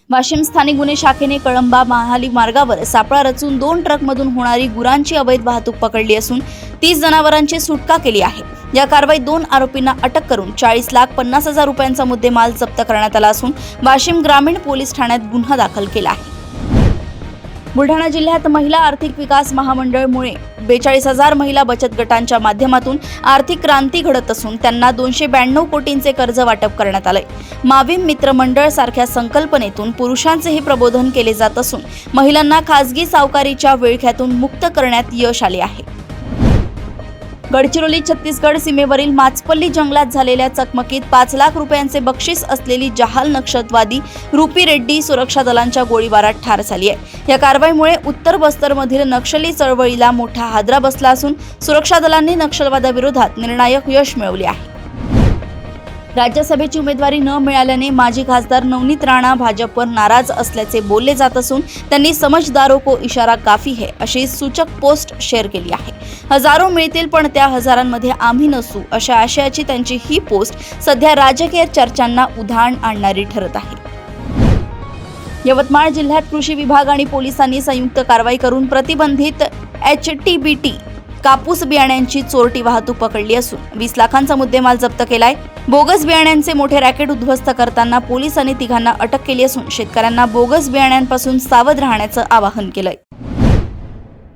वाशिम स्थानिक गुन्हे शाखेने कळंबा महाली मार्गावर सापळा रचून 2 ट्रकमधून होणारी गुरांची अवैध वाहतूक पकडली असून 30 जनावरांची सुटका केली आहे। या कारवाईत 2 आरोपींना अटक करून 40,50,000 रुपयांचा मुद्देमाल जप्त करण्यात आला असून वाशिम ग्रामीण पोलीस ठाण्यात गुन्हा दाखल केला आहे। बुलढाणा जिल्ह्यात महिला आर्थिक विकास महामंडळमुळे 42,000 महिला बचत गटांच्या माध्यमातून आर्थिक क्रांती घडत असून त्यांना 292 कोटींचे कर्ज वाटप करण्यात आले। माविम मित्र मंडळ सारख्या संकल्पनेतून पुरुषांचेही प्रबोधन केले जात असून महिलांना खासगी सावकारीच्या विळख्यातून मुक्त करण्यात यश आले आहे। गडचिरोली छत्तीसगड सीमेवरील माचपल्ली जंगलात झालेल्या चकमकीत 5 लाख रुपयांचे बक्षीस असलेली जहाल नक्षलवादी रूपी रेड्डी सुरक्षा दलांच्या गोळीबारात ठार झाली आहे। या कारवाईमुळे उत्तर बस्तरमधील नक्षली चळवळीला मोठा हादरा बसला असून सुरक्षा दलांनी नक्षलवादाविरोधात निर्णायक यश मिळवले आहे। राज्यसभेची उमेदवारी न मिळाल्याने माजी खासदार नवनीत राणा भाजपवर नाराज असल्याचे बोलले जात असून त्यांनी समझदारों को इशारा काफी है अशी सूचक पोस्ट शेअर केली आहे। हजारो मिळतील पण त्या हजारांमध्ये आम्ही नसू अशा आशयाची त्यांची ही पोस्ट सध्या राजकीय चर्चांना उधाण आणणारी ठरत आहे। यवतमाळ जिल्ह्यात कृषी विभाग आणि पोलिसांनी संयुक्त कारवाई करून प्रतिबंधित HTBT कापूस बियाण्यांची चोरटी वाहतूक पकडली असून 20 लाखांचा मुद्देमाल जप्त केलाय। बोगस बियाण्यांचे मोठे रॅकेट उद्ध्वस्त करताना पोलिसांनी तिघांना अटक केली असून शेतकऱ्यांना बोगस बियाण्यांपासून सावध राहण्याचं आवाहन केलंय।